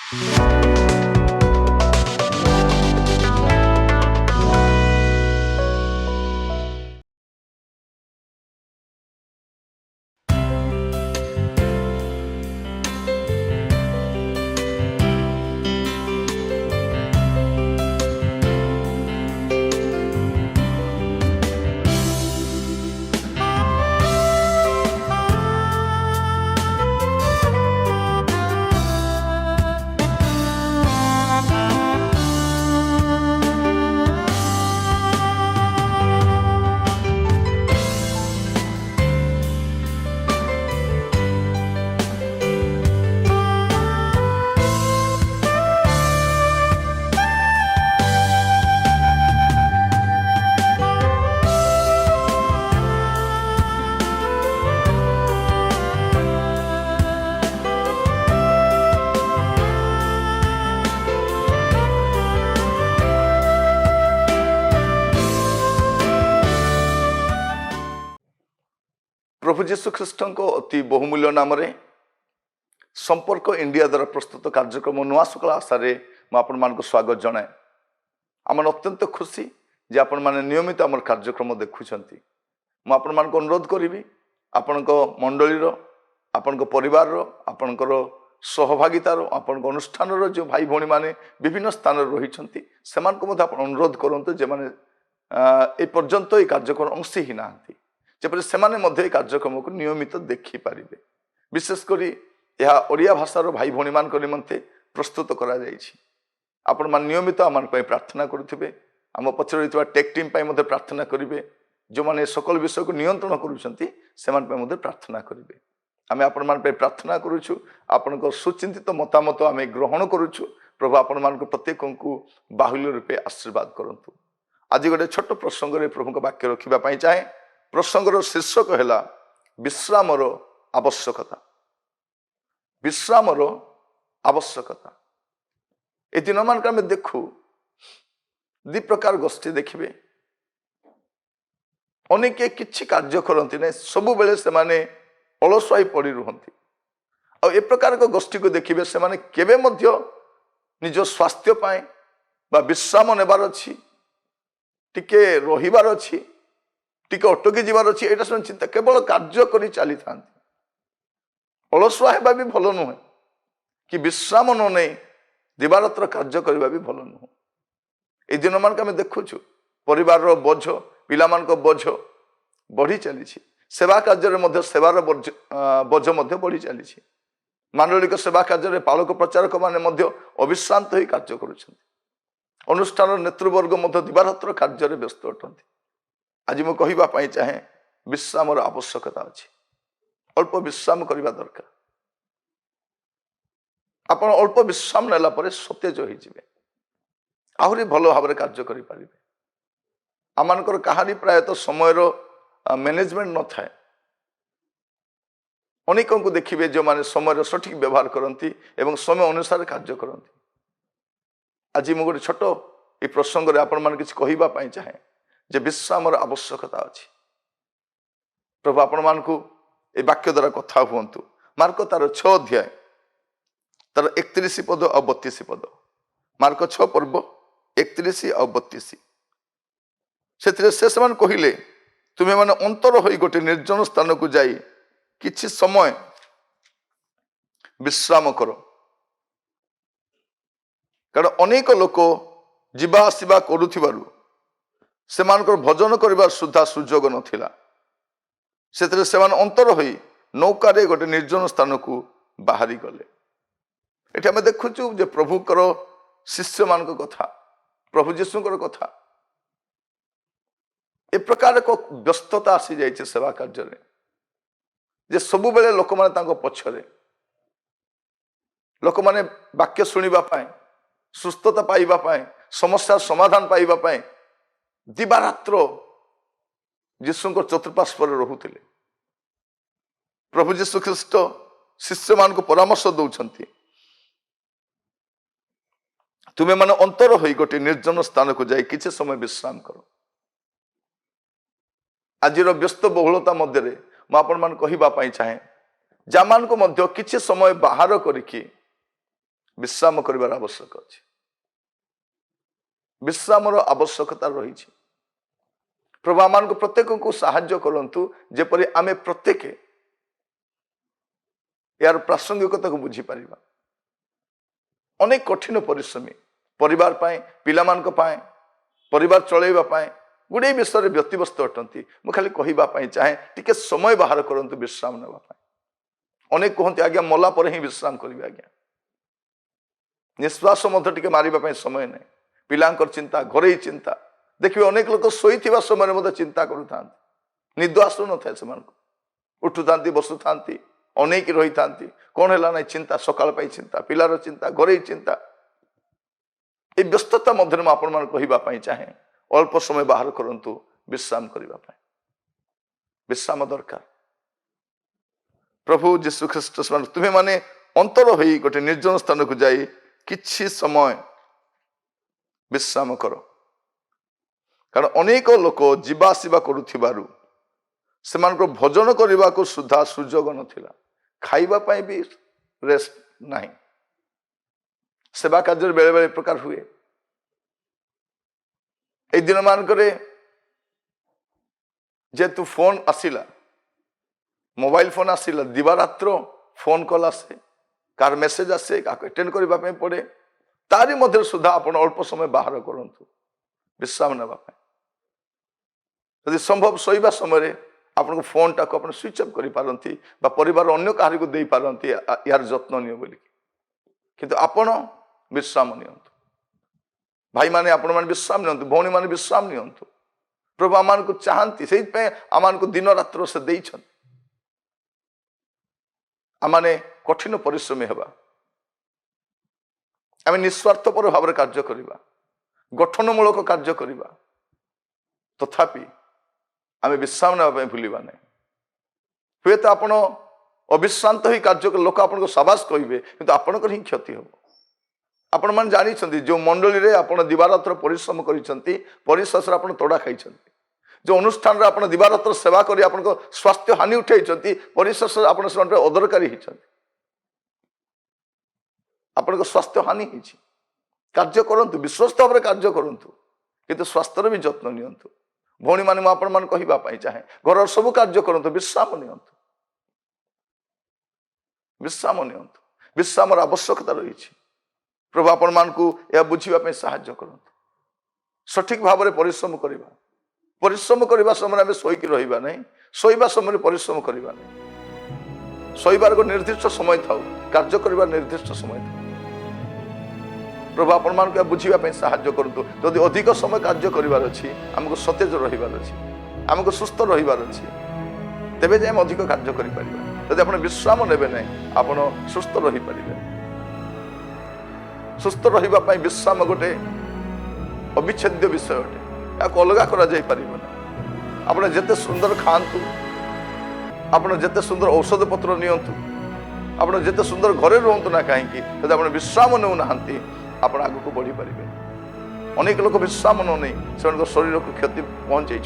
प्रभु जीशु ख्रीष्ट अति बहुमूल्य नाम संपर्क इंडिया द्वारा प्रस्तुत कार्यक्रम नुआ सकाल आशारे मुझे स्वागत जनाए। आम अत्यंत खुशी जे आपण मैंने नियमित आम कार्यक्रम देखुं। मुझे अनुरोध करी आपण मंडली आपण परिवार आपणकर सहभागितार आपण अनुष्ठान जो भाई भौणी मैंने विभिन्न स्थान रही से अनुरोध करूँ जे मैंने एपर्यंत ये कार्यक्रम अंशी ही ना जपरी से कार्यक्रम को नियमित देखिपारे। विशेषकर यह ओडिया भाषार भाई भौणी मान निमंते प्रस्तुत करा आपण मान नियमित आम प्रार्थना करुवे। आम पचर टेक टीम प्रार्थना करेंगे। जो मैंने सकल विषय को नियंत्रण कर प्रार्थना करेंगे। आम आपण प्रार्थना करुचु। आपण सुचिंतित मतामत आम ग्रहण करुचु। प्रभु आपण मान प्रत्येक को बाहुल्य रूपे आशीर्वाद करंतु। आज गोटे छोट प्रसंग प्रभु वाक्य रखापी चाहे। प्रसंगर शीर्षक है विश्रामर आवश्यकता। विश्रामर आवश्यकता ए दिन मान देखु दि प्रकार गोष्ठी देखिए। अनेक किछि कार्य करती ना सबु बेले से माने अलसुआई पड़ी रुहंती। आ ए प्रकार को गोष्ठी को देखिए से माने केबे मध्य निज स्वास्थ्य पाए बा विश्राम नेबार अछि टिके रहिबार अछि टिके अटकी जीवार अच्छी यहाँ चिंता केवल कार्य कर चली था। अलसुआ हेबा भी भल नुहे कि विश्राम न नहीं दिवारात्र कार्य करबा भी भल नुह। ए दिन मान आम देखुचु परिवार बोझ पिला बोझ बढ़ी चली। सेवा कार्य सेवार बोझ बढ़ी चली। मांडलिक सेवा कार्य पालक प्रचारक माने अविश्रांत ही कार्य करुछन्ति। अनुष्ठान नेतृवर्ग दिवारात्र कार्य व्यस्त अटंती। आज मुझे कहवाई चाहे विश्राम आवश्यकता अच्छी। अल्प विश्राम करने दरकार। आप अल्प विश्राम नेला परे सतेज होइजिबे। आहरी भल भाव कार्य करें। आमर कहानी प्रायतः समयर मैनेजमेंट न थाए। अनेक को देखिए जो माने समय सठिक व्यवहार करती एवं समय अनुसार कार्य करती। आज मुझे गोटे छोट ये प्रसंग में आपण मैंने किसी कहवाई चाहे जे विश्राम आवश्यकता अच्छी। प्रभु आपण मान को ए वाक्य द्वारा कथा हूँ। मार्क तार 6 अध्याय तार 31 पद और 32 पद। मार्क 6 पर्व 31 और 32 से कहले तुम्हें मैंने अंतर हो गोटे निर्जन स्थान को जाई किछि समय विश्राम करो। कारण अनेक लोक जीवा आसवा करुथिबारु सेमानकर भजन करबार सुधा सुजोग नथिला। सेतरे सेमान अंतर होई नौकारे गोटे निर्जन स्थान को बाहरी गले। एठी आमे देखुचु जे प्रभुकर शिष्य मानक कथा प्रभु जीशुकर कथा ए प्रकार को व्यस्तता आसी जाइए सेवा कार्य रे जे सबु बेले लोक माने तांको पछरे लोक माने वाक्य सुनिबा पाए सुस्थता पाइबा पाए समस्या समाधान पाइबा पाए दिवारात्र जीशु चतुर्पार्श्वर रोहुतिले। प्रभु जीशु ख्रीष्ट शिष्य मान को परामर्श दौरान तुम्हें माने अंतर हो गोटे निर्जन स्थान को जाई किसी समय विश्राम करो। आज व्यस्त बहुलता मध्य मुझे कहवाई चाहे जमान को किसी समय बाहर करिकी विश्राम करिवार आवश्यक अछि। विश्रामर आवश्यकता रही। प्रभु आम प्रत्येक को साहाय्य करंतु जेपरि आमे प्रत्येक यार प्रासंगिकता को बुझी पारिबा। अनेक कठिन परिश्रमी परिवार पाए पिलामानक पाए परिवार चलैबा पाए गुडे विषय व्यतिव्यस्त अटंती। मु खाली कहिबा पाए चाहे टिके समय बाहर करंतु विश्राम नेबा पाए। अनेक कहते आज्ञा मला पर ही विश्राम करिवे आज्ञा। निश्वास मध्य टिके मारिबा पाए समय नै। पिलांकर चिंता घरे चिंता देखिए अनेक लोक शोइथिबा समय मध्य चिंता करूथांती। निद आसु न थाए सेमानकु उठुथांती बसुथांती अनेक रही थांती कौन है ना चिंता सकाल पाई चिंता पिलार चिंता घरे चिंता ये व्यस्तता मध्य में आपण मान कहिबा पाई चाहे अल्प समय बाहर करंतु विश्राम करिबा पाई। विश्राम दरकार। प्रभु यीशु ख्रीष्ट तुम्हें माने अंतर होई गोटे निर्जन स्थान को जाई किछि समय विश्राम करो। कारण अनेक लोक जीवा आसिबा करुथिबारु सेमानको भोजन करने को सुधा सुजोग नथिला। खाइबा पाई भी रेस्ट नहीं। सेवा कार्य बेले बेले प्रकार हुए। ए दिन मानकरे जेतु फोन आसिला मोबाइल फोन आसिला दिवारात्र फोन कॉल आसे कार मेसेज आसे का अटेंड करबा पाई पड़े तारी मध्य सुधा आपण अल्प समय बाहर करंतु विश्राम नेबा पाई। यदि संभव सोइबा समय आपन फोन टाक आप स्विच अफ कर पारती परिवार अन्य कहारी को दे पारती यार जत्न नियो बोली किंतु आपण विश्राम नियंतु। भाई माने आपण माने विश्राम नियंतु भौणी माने विश्राम नियंतु। प्रभु आमान को चाहती से आमान को दिन रात्र से देइछन। आमाने कठिन परिश्रमी हेबा आम निस्वार्थपर भाव कार्य करिबा गठनमूलक कार्य करिबा तथापि आम विश्राम ना भूलवा नहीं। हुए तो आपण अविश्रांत ही कार्य लोक आपन को शाबाश कहे कि आपणकर ही क्षति हम। आपण मैंने जानी जो मंडली रे आपण दिवारात्र परिश्रम करिशेष आप तोड़ा खाई जो अनुष्ठान आप दिवारात्र सेवा कर आप स्वास्थ्य हानि उठाई परिशेष आप अदरकारी होती आपण स्वास्थ्य हानि कार्य करूँ विश्वस्त भाव कार्य करूँ कि स्वास्थ्यर भी जत्न नियंतु। भौणी माने आपण मान कहिबा चाहे घर सब कार्य करंतु विश्राम नियंतु। विश्राम नियंतु। विश्राम आवश्यकता रही। प्रभु आपण मान को यह बुझीबा साहाय्य करंतु। सठिक भाव में परिश्रम करबा समय आम शोक रहिबा नहीं। शोइबा समय परिश्रम करबा नहीं। शोइबार को निर्दिष्ट समय थाउ कार्य करबा निर्दिष्ट समय थाउ। प्रभु आपण मान को बुझीबा साहाय्य करंतु। जदि अधिक समय कार्य करिवार अछि हमको सतेज रहिबार अछि हमको सुस्थ रहिबार अछि तेबे जे हम अधिक कार्य करि परिबा। जदि आपण विश्राम नेबे नहीं आपण सुस्थ रहि परिबे। सुस्थ रहिबा पई विश्राम गोटे अविच्छेद्य विषय अटे। या अलगा करा जाई परिबो ना। आपण जते सुंदर खांतु आपण जते सुंदर औषध पत्र नियंतु आपण जते सुंदर घरे रहंतु ना काहे कि जदि आपण विश्राम नेउ नाहंती आपण आगु को बढ़ी पारे। अनेक लोक विश्राम न नहीं से शरीर को क्षति पहुंचे।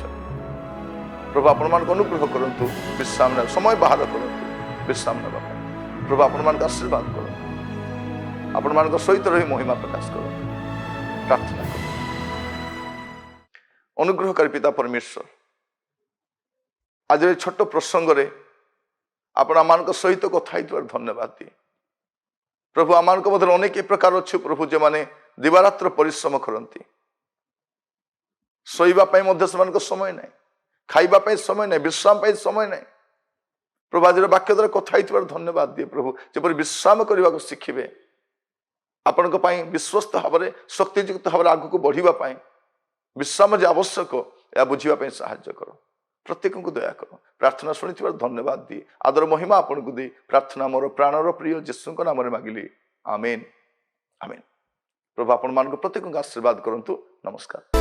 प्रभु आपण मान अनुग्रह करंतु विश्राम ने समय बाहर करंतु विश्राम नेबा। प्रभु आपण मान आशीर्वाद करंतु आपण मान सहित रही महिमा प्रकाश करंतु। प्रार्थना कर। अनुग्रहकारी पिता परमेश्वर आज छोट प्रसंग रे आपण आमान सहित कथा धन्यवाद दिए। प्रभु आमान मध्य अनेक प्रकार अच्छे प्रभु जे माने दिवारात्र परिश्रम करती शोइबा समय ना खाइबा समय ना विश्राम समय ना। प्रभु आज वाक्य द्वारा कथा धन्यवाद दिए प्रभु जपर विश्राम करने को शिखिबे आपण विश्वस्त भाव में शक्तियुक्त भाव आग को बढ़ापी विश्राम जे आवश्यक या बुझापी साहाय्य कर। प्रत्येक को दया कर। प्रार्थना शुणी धन्यवाद दी आदर महिमा आपन को दी प्रार्थना मोर प्राणर प्रिय जीशु नाम मागिली आमेन आमेन। प्रभु आपण मान प्रत्येक आशीर्वाद करंतु। नमस्कार।